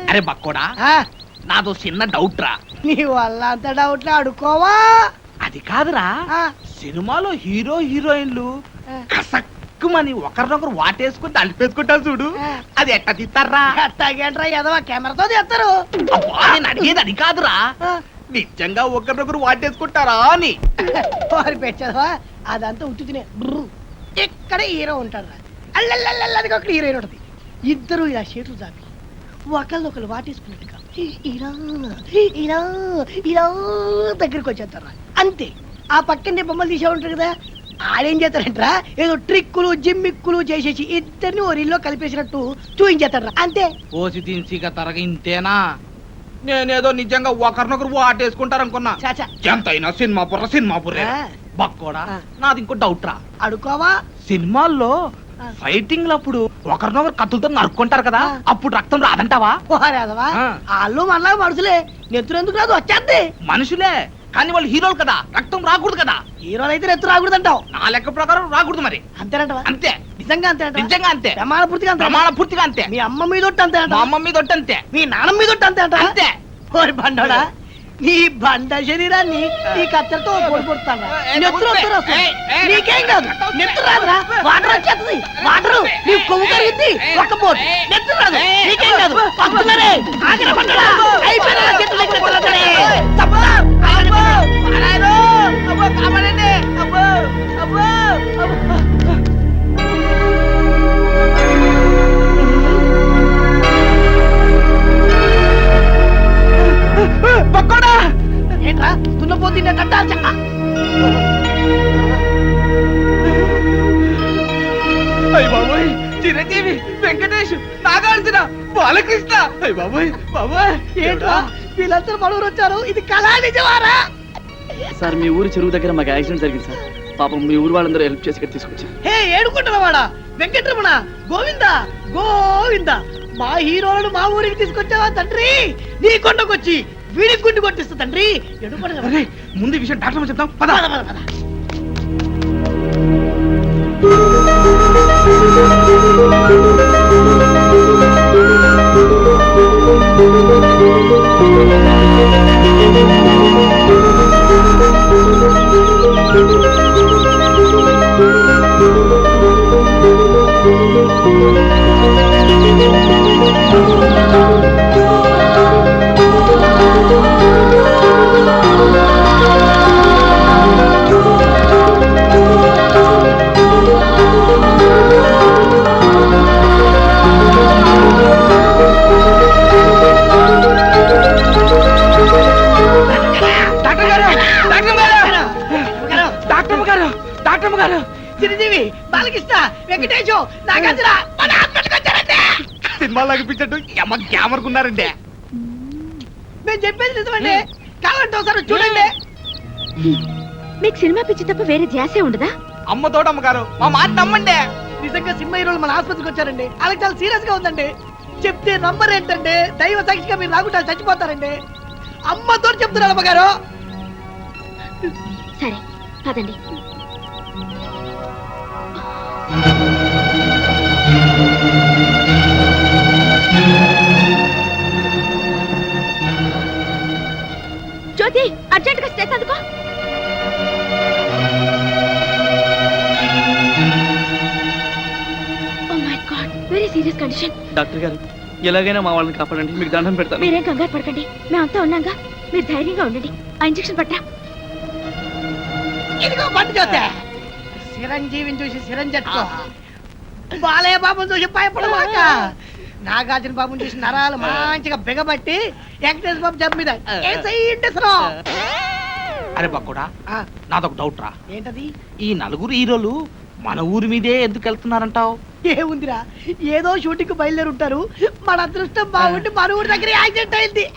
అరే బక్కోడా, నాదో చిన్న డౌట్ రా. నీ వల్ల అంత డౌట్లు అడుకోవా. అది కాదురా, సినిమాలో హీరో హీరోయిన్లు కసక్కుమని ఒకరినొకరు వాటేసుకుని తలిపేసుకుంటారు చూడు, అది ఎట్ట తీస్తారా? అట్టాగేంట్రా ఎదవా, కెమెరాతో తీస్తారు. నేను అడిగేది అది కాదురా, నిజంగా ఒకరినొకరు వాటేసుకుంటారా అని. వారి పెట్టదవా, అదంతా ఉట్టినే. ఇక్కడ హీరో ఉంటాడు, అల్లల్లల్లది ఒక హీరోయిన్ ఉంటుంది. ఇద్దరు ఇలా చేతులు చాపి ఒకళ్ళొకరు వాటేసుకున్నట్టుగా ఇలా ఇలా ఇలా దగ్గరికి వచ్చేస్తారా అంతే. ఆ పక్కనే బొమ్మలు తీసే ఉంటారు కదా, ఆడేం చేస్తారంటరా ఏదో ట్రిక్కులు జిమ్మిక్కులు చేసేసి ఇద్దరిని ఓ రీల్లో కలిపేసినట్టు చూయించేస్తారా అంతే. ఓసి తిన్సిగా తరగ ఇంతేనా? నేనేదో నిజంగా ఒకరినొకరు వాటేసుకుంటారనుకున్నా. ఎంతైనా సినిమా బుర్రే. బక్కోడా, నాది ఇంకో డౌట్ రా. అడుకోవా. సినిమాల్లో ఫైటింగ్ అప్పుడు ఒకరినొకరు కత్తులతో నరుక్కుంటారు కదా, అప్పుడు రక్తం రాదంటావా? వాళ్ళు మనలా మనుషులే, నెత్తురు ఎందుకు రాదు, వచ్చేద్ది. మనుషులే కానీ వాళ్ళు హీరోలు కదా, రక్తం రాకూడదు కదా. హీరోలు అయితే నెత్తు రాకూడదు అంటావు. నా లెక్క ప్రకారం రాకూడదు మరి. అంతేనంటవా? అంతే. నిజంగా అంతే? నిజంగా అంతే. ప్రమాణ పూర్తిగా అంతే. మీ అమ్మ మీద అంతే, మా అమ్మ మీద అంతే, మీ నాన్న మీద అంతే అంట. అంతే. ఓరి బండోడా, నీ బండ శరీరాన్ని ఈ కత్తెరతో పొడిపొడుతాను. నీకేం కాదు, నెత్తు రాదురా, వాటర్ వచ్చేస్తుంది. వాటర్ నీ కొవ్వు కరిగింది, ఒక్క పోటు నెత్తు రాదు, నీకేం కాదు. పట్టుకున్నారే, ఆగిన బండోడా, అయిపోయినా చేతులు దగ్గర పడతాడే. ఏంట్రా తున్నపోతుండే కట్టాల్చ. అయ్య బాబోయ్, చిరంజీవి, వెంకటేష్, నాగార్జున, బాలకృష్ణ. అయ్య బాబోయ్ బాబోయ్, ఏంట్రా వీళ్ళందరూ మనూరు వచ్చారు, ఇది కళా నిజమారా? సార్, మీ ఊరి చెరువు దగ్గర మాకు యాక్సిడెంట్ జరిగింది సార్. పాపం మీ ఊరు వాళ్ళందరూ హెల్ప్ చేసి ఇక్కడ తీసుకొచ్చారు. హే ఏడుకుంటున్నవాడా వెంకటరమణ, గోవిందా గోవిందా, మా హీరోలను మా ఊరికి తీసుకొచ్చావా తండ్రి? నీ కొండకొచ్చి వీడి గుండు కొట్టిస్తా తండ్రి. ముందు విషయం డాక్టర్ చెప్తాం, పద. చిరంజీవి, బాలకృష్ణ, వెంకటేష్, నాగార్జున మన హాస్పిటల్కి వచ్చారంటే సినిమాలోకి పిచ్చట్టు ఎమ్మ గ్యామర్కున్నారంటే. మేము చెప్పేది నిజమండి, కావాలంటే ఒకసారి చూడండి. మీకు సినిమా పిచ్చి తప్ప వేరే ధ్యాసే ఉండదా? అమ్మ తోటమ్మగారు, మా మాట నమ్మండి. నిజంగా సినిమా హీరోలు మన ఆసుపత్రికి వచ్చారండి, వాళ్ళకి చాలా సీరియస్ గా ఉందండి. చెప్తే నంబర్ ఏంటంటే దైవ సాక్షిగా మీరు రాకుండా చచ్చిపోతారండి. అమ్మతో చెప్తున్నారు అమ్మగారు. సరే పదండి. జ్యోతి, అర్జెంట్ గా స్ట్రెస్ అందుకో. Oh my God, very serious condition. Doctor గారు, ఎలాగైనా మా వాళ్ళని కాపాడండి, మీకు దండం పెడతాను. మీరేం కంగారు పడకండి, మేమంతా ఉన్నాగా. మీరు ధైర్యంగా ఉండండి. ఆ ఇంజెక్షన్ పట్టా. ఇదిగో బండి చూస్తే చిరంజీవిని చూసి చిరంజట్టుకో, బాలయ్య బాబుని చూసి భయపడమాక, నాగార్జున బాబుని చూసి నరాలు మంచిగా బిగబట్టి వెంకటేశ్వర బాబు జబ్బు మీద అరే బక్కుడా, నాదొక డౌట్ రా. ఏంటది? ఈ నలుగురు హీరోలు మన ఊరి మీదే ఎందుకు వెళ్తున్నారంటావు? ఏముందిరా, ఏదో షూటింగ్ బయలుదేరి ఉంటారు. మన అదృష్టం బాగుండి మన ఊరి దగ్గర యాక్సిడెంట్ అయింది.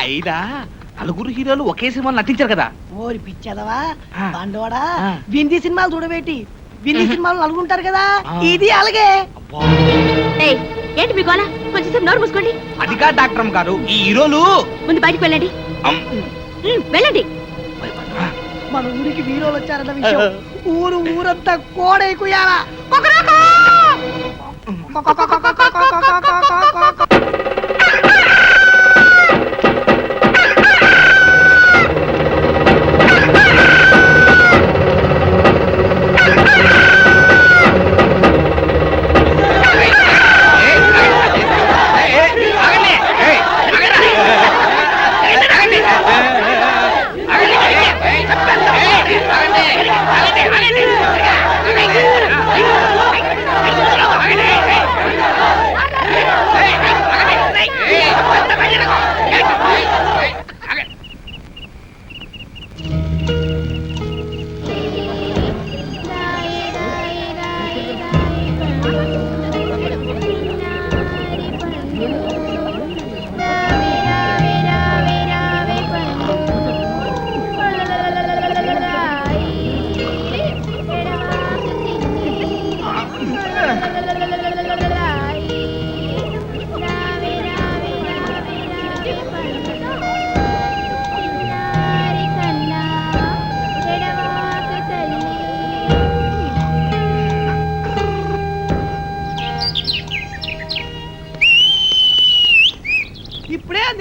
అయినా నలుగురు హీరోలు ఒకే సినిమాలు నటించారు కదా. ఓరి పిచ్చదవా బండోడా, వింది సినిమాలు చూడబెట్టి వింది సినిమాలు నలుగుంటారు కదా, ఇది అలాగే. ఏంటి మీ గోల? కొంచెం నోరు మూసుకోండి. అది కాదు డాక్టర్ గారు, ఈ హీరోలు ముందు బయటికి వెళ్ళండి. వెళ్ళండి. మన ఊరికి హీరోలు వచ్చారన్న విషయం ఊరంతా కోడైకుయాలా.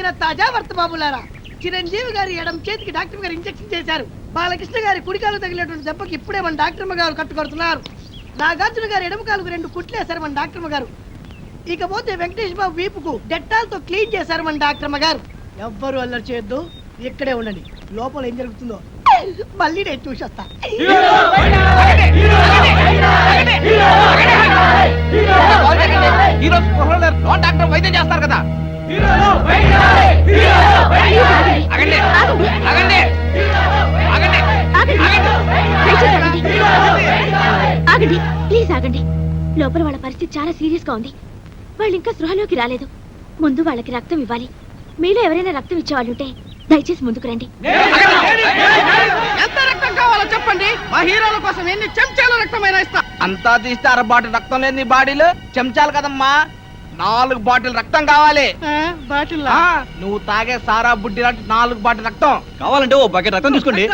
ప్రియమైన తాజా వర్త బాబులారా, చిరంజీవి గారి ఎడం చేతికి డాక్టర్ గారు ఇంజెక్షన్ చేశారు. బాలకృష్ణ గారి కుడికాలు తగిలినటువంటి దెబ్బకి ఇప్పుడే మన డాక్టర్ గారు కట్టుకొడుతున్నారు. నాగార్జున గారి ఎడమ కాలుకు 2 కుట్లేశారు మన డాక్టర్ గారు. ఇకపోతే వెంకటేష్ బాబు వీపుకు డెట్టాల్తో క్లీన్ చేశారు మన డాక్టర్ గారు. ఎవ్వరు అల్లరి చేయొద్దు, ఇక్కడే ఉండండి. లోపల ఏం జరుగుతుందో మళ్ళీ నేను చూసొస్తా. ఈ రోజు డాక్టర్ వైద్యం చేస్తారు కదా. ఆగండి, ఆగండి, ఆగండి, ఆగండి, ప్లీజ్ ఆగండి. లోపల వాళ్ళ పరిస్థితి చాలా సీరియస్ గా ఉంది. వాళ్ళు ఇంకా స్పృహలోకి రాలేదు. ముందు వాళ్ళకి రక్తం ఇవ్వాలి. మీలో ఎవరైనా రక్తం ఇచ్చేవాళ్ళుంటే దయచేసి ముందుకు రండి. ఎంత రక్తం కావాలో చెప్పండి, మా హీరోల కోసం ఎన్ని చెంచాల రక్తమైనా ఇస్తా. అంతా తీస్తే 1/2 బాటిల్ రక్తం లేదు నీ బాడీలో. చెంచాలు కదమ్మా, 4 బాటిల్ రక్తం కావాలి. బాటిల్ నువ్వు తాగే సారా బుడ్డి లాంటి 4 బాటిల్ రక్తం కావాలంటే ఓ బకెట్ రక్తం తీసుకోండి.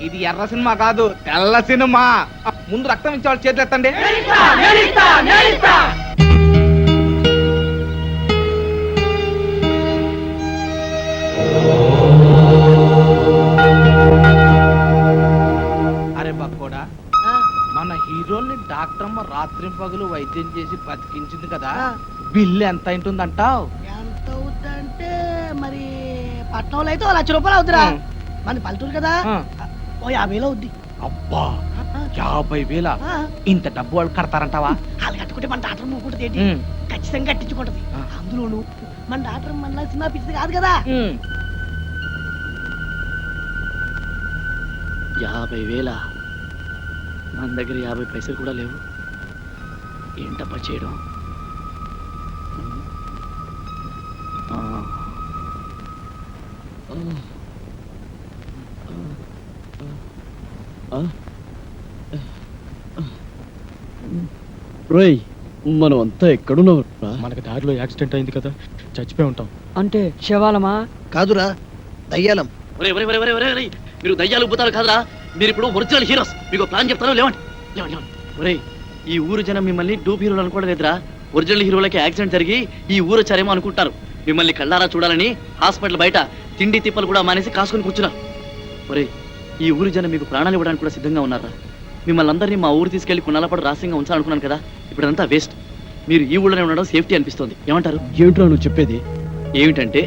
ఇది ఎర్ర సినిమా కాదు, తెల్ల సినిమా. ముందు రక్తం ఇచ్చే వాళ్ళు చేతులు ఎత్తండి. అరే బక్కోడా, మన హీరోని డాక్టర్ అమ్మ రాత్రి పగలు వైద్యం చేసి బతికించింది కదా. బిల్లు ఎంత అయింటుందంటావు? ఎంత అవుద్దంటే మరి పట్నంలో అయితే 1,00,000 రూపాయలు అవుతురా. మన పల్లెటూరు కదా, ఓ 50,000 అవుద్ది. అబ్బా, 50,000? ఇంత డబ్బు వాళ్ళు కడతారంటావా? వాళ్ళు కట్టుకుంటే మన డాక్టర్ మూకుంటుంది ఏంటి, ఖచ్చితంగా కట్టించుకుంటది. అందులోను మన డాక్టర్ మన సినిమా పిచ్చిది కాదు కదా. 50,000? మన దగ్గర 50 పైసలు కూడా లేవు. ఏంటప్పా చేయడం? రోయ్, మనం అంతా ఎక్కడున్నాం? మనకి దారిలో యాక్సిడెంట్ అయింది కదా, చచ్చిపోయి ఉంటాం. అంటే శవాలమా? కాదురా, దయ్యాలం. మీరు దయ్యాలు భూతాలు కాదురా, మీరు ఇప్పుడు ఒరిజినల్ హీరోస్. మీకు ప్లాన్ చెప్తాను, లేవండి. ఒరేయ్, ఈ ఊరు జనం మిమ్మల్ని డూప్ హీరోలు అనుకోవడం లేదురా. ఒరిజినల్ హీరోలకి యాక్సిడెంట్ జరిగి ఈ ఊరు వచ్చారేమో అనుకుంటారు. మిమ్మల్ని కళ్ళారా చూడాలని హాస్పిటల్ బయట తిండి తిప్పలు కూడా మానేసి కాసుకొని కూర్చున్నారు. ఒరేయ్, ఈ ఊరు జనం మీకు ప్రాణాలు ఇవ్వడానికి కూడా సిద్ధంగా ఉన్నారా? మిమ్మల్ని అందరినీ మా ఊరు తీసుకెళ్లి కొన్నాళ్ళపాటు రహస్యంగా ఉంచాలనుకున్నాను కదా. ఇప్పుడు అంతా వేస్ట్. మీరు ఈ ఊళ్ళోనే ఉండడం సేఫ్టీ అనిపిస్తుంది. ఏమంటారు? ఏమిట్రా నువ్వు చెప్పేది? ఏమిటంటే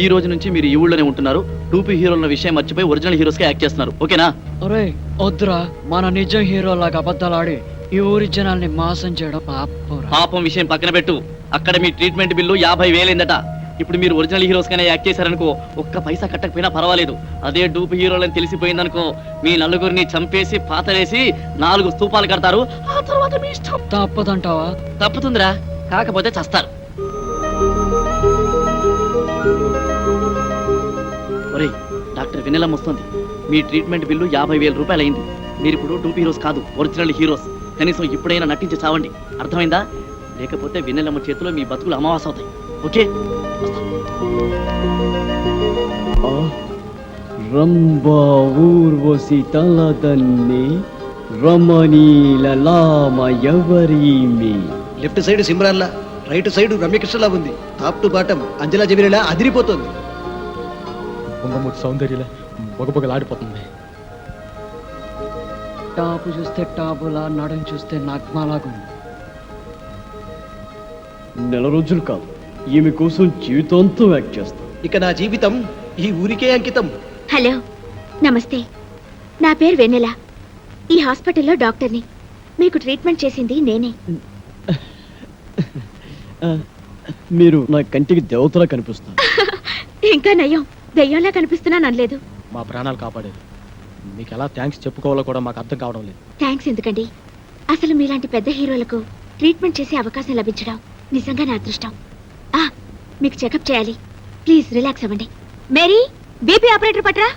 ఈ రోజు నుంచి మీరు ఈ ఊళ్ళోనే ఉంటున్నారు. టూపీ హీరోల విషయం మర్చిపోయి ఒరిజినల్ హీరోస్ గా యాక్ట్ చేస్తున్నారు. ఓకేనా? ఒరే వద్దురా, మన నిజం హీరోలాగా అబద్ధాలు ఆడి ఈ ఊరి జనాల్ని మోసం చేయడం పాపంరా. పాపం విషయం పక్కన పెట్టు. అక్కడ మీ ట్రీట్మెంట్ బిల్లు 50,000 అయిందట. ఇప్పుడు మీరు ఒరిజినల్ హీరోస్ గానే యాక్ట్ చేశారనుకో, ఒక్క పైసా కట్టకపోయినా పర్వాలేదు. అదే డూప్ హీరోలని తెలిసిపోయిందనుకో, మీ నలుగురిని చంపేసి పాతలేసి 4 స్తూపాలు కడతారు. ఆ తర్వాత మీ ఇష్టం. తప్పదంటావా? తప్పుతుందిరా, కాకపోతే చస్తారు. ఒరేయ్, డాక్టర్ వెన్నెలమ్మ వస్తుంది. మీ ట్రీట్మెంట్ బిల్లు 50,000 రూపాయలు అయింది. మీరు ఇప్పుడు టూపీ హీరోస్ కాదు, ఒరిజినల్ హీరోస్. కనీసం ఇప్పుడైనా నటించి చావండి. అర్థమైందా? లేకపోతే వెన్నెలమ్మ చేతిలో మీ బతుకులు అమావాస అవుతాయి. ఓకే? రంభా ఊర్వశి తలదన్ని రమణీల లామ ఎవరీమి. లెఫ్ట్ సైడ్ సిమ్రాన్లా, రైట్ సైడ్ రమ్యకృష్ణలా ఉంది. టాప్ టు బాటం అంజలా జబీరేలా అదిరిపోతుంది. బొంగమూర్తి సౌందర్యలా బొగబొగలాడిపోతుంది. టాపు చూస్తే టాపులా, నడుం చూస్తే నగ్మలాగుంది. నెల రోజులు కాదు, ఈమె కోసం జీవితాంతం యాక్ట్ చేస్తాం. ఇక నా జీవితం ఈ ఊరికే అంకితం. హలో, నమస్తే. నా పేరు వెన్నెల. ఈ హాస్పిటల్లో డాక్టర్ని. మీకు ట్రీట్మెంట్ చేసింది నేనే. మీరు నా కంటికి దేవతలా కనిపిస్తారు. ఇంకా నయం, దయ్యంలా కనిపిస్తున్నాను అనలేదు. మా ప్రాణాలు కాపాడేది. మీకు ఎలా థ్యాంక్స్ చెప్పుకోవాలో కూడా మాకు అర్థం కావడం లేదు. థ్యాంక్స్ ఎందుకండి? అసలు మీలాంటి పెద్ద హీరోలకు ట్రీట్మెంట్ చేసే అవకాశం లభించడం నిజంగా నా అదృష్టం. మీకు చెకప్ చేయాలి. ప్లీజ్ రిలాక్స్ అవ్వండి. మేరీ, బీపీ ఆపరేటర్ పట్రా.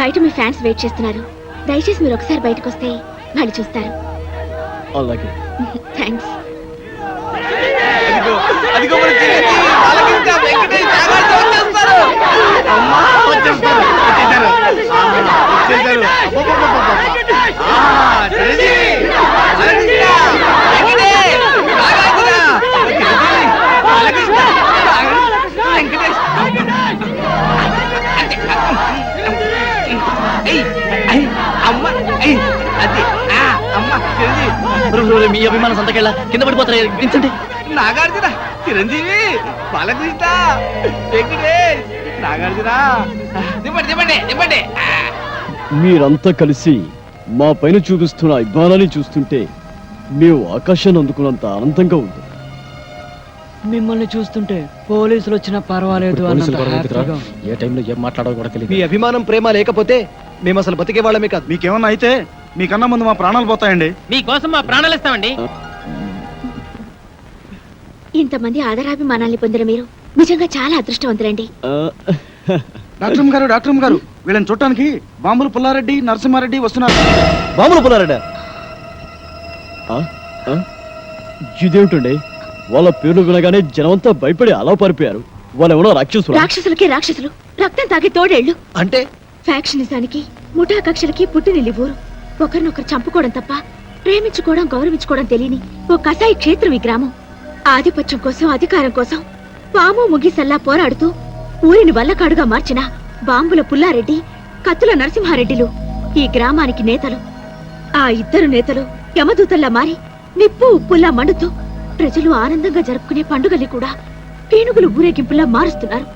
బయట మీ ఫ్యాన్స్ వెయిట్ చేస్తున్నారు. దయచేసి మీరు ఒకసారి బయటకు వస్తే వాళ్ళు చూస్తారు. అలాగే. థ్యాంక్స్. అదిగో మన చిరంజీవి, బాలకృష్ణ, వెంకటేష్, నాగార్జున వచ్చేస్తారు. అమ్మా, వచ్చేస్తారు. చిరంజీవి, బాలకృష్ణ, వెంకటేష్, నాగార్జున, చిరంజీవి, బాలకృష్ణ, వెంకటేష్. అమ్మ, అది అమ్మ, చిరంజీవి. మీ అభిమానం సంతకెళ్ళ కింద పడిపోతారు. వించండి. నాగార్జున, చిరంజీవి, బాలకృష్ణ, వెంకటేష్, నాగార్జున. దింపండి దింపండి దింపండి. మీరంతా కలిసి మా పైన చూపిస్తున్న అభిమానాన్ని చూస్తుంటే మేము ఆకాశాన్ని అందుకున్నంత ఆనందంగా ఉంది. మిమ్మల్ని చూస్తుంటే పోలీసులు వచ్చినా పర్వాలేదు పోలీసులు అన్నంత గొడవ ఎందుకురా? హ్యాపీగా. ఏ టైంలో ఏం మాట్లాడో కూడా తెలియదు. మీ అభిమానం ప్రేమ లేకపోతే మేము అసలు బతికే వాళ్ళమే కాదు. మీకేమన్నా అయితే మీకన్నా ముందు మా ప్రాణాలు పోతాయండి. మీకోసం మా ప్రాణాలు ఇస్తామండి. ఇంతమంది ఆదరాభిమానాల్ని పొందిన మీరు నిజంగా చాలా అదృష్టవంతులండి. డాక్టర్ గారు వీళ్ళని చూడటానికి బాంబులు పుల్లారెడ్డి, నరసింహారెడ్డి వస్తున్నారు. బాములు పుల్లారెడ్డి ఇదేమిటండి? వాళ్ళ పేర్లు వినగానే జనమంతా భయపడి అలా పారిపోయారు. వాళ్ళు ఎవరో రాక్షసులు. రాక్షసులకి రాక్షసులు, రక్తం తాగే తోడేళ్లు. అంటే ఫ్యాక్షనిజానికి, ముఠా కక్షలకి పుట్టినిల్లి ఊరు. ఒకరినొకరు చంపుకోవడం తప్ప ప్రేమించుకోవడం, గౌరవించుకోవడం తెలియని ఓ కసాయి క్షేత్రం ఈ గ్రామం. ఆధిపత్యం కోసం, అధికారం కోసం పాము ముగిసల్లా పోరాడుతూ ఊరిని వల్లకాడుగా మార్చిన బాంబుల పుల్లారెడ్డి, కత్తుల నరసింహారెడ్డిలు ఈ గ్రామానికి నేతలు. ఆ ఇద్దరు నేతలు యమదూతల్లా మారి నిప్పు ఉప్పుల్లా మండుతూ ప్రజలు ఆనందంగా జరుపుకునే పండుగల్ని కూడా పీనుగులు ఊరేగింపులా మారుస్తున్నారు.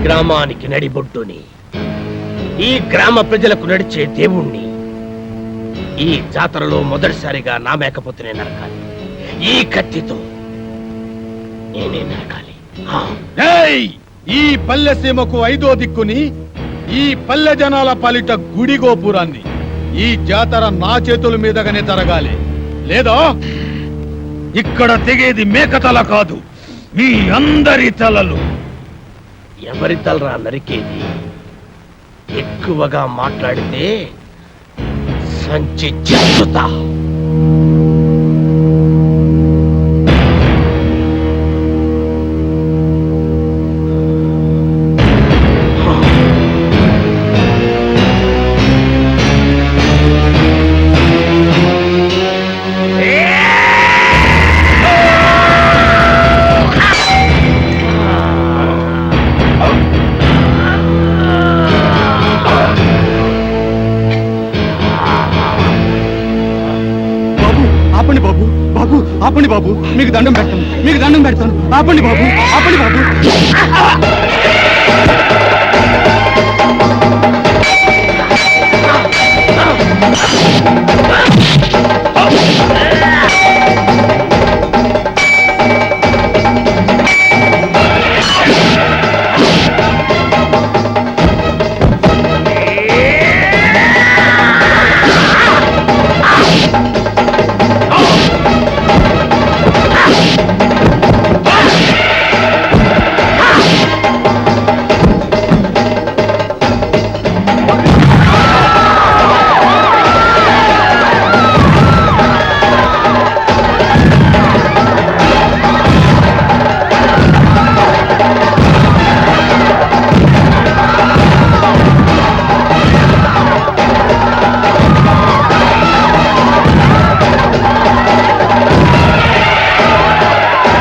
గ్రామానికి నడిబొడ్డుని, ఈ గ్రామ ప్రజలకు నడిచే దేవుణ్ణి ఈ జాతరలో మొదటిసారిగా నా మేకపోతునే నరకాలి. ఈ కత్తితో నేనే నరకాలి. ఈ పల్లె సీమకు 5వ దిక్కుని ఈ పల్లె జనాల పాలిట గుడి గోపురాన్ని ఈ జాతర నా చేతుల మీదగానే జరగాలి, లేదా ఇక్కడ తెగేది మేకతల కాదు, మీ అందరి తలలు. ఎవరి తలరా నరికేది? ఎక్కువగా మాట్లాడితే సంచి చెత్తుతా. ఆపండి బాబు, బాబు ఆపండి బాబు, మీకు దండం పెడతాను, మీకు దండం పెడతాను, ఆపండి బాబు, ఆపండి బాబు.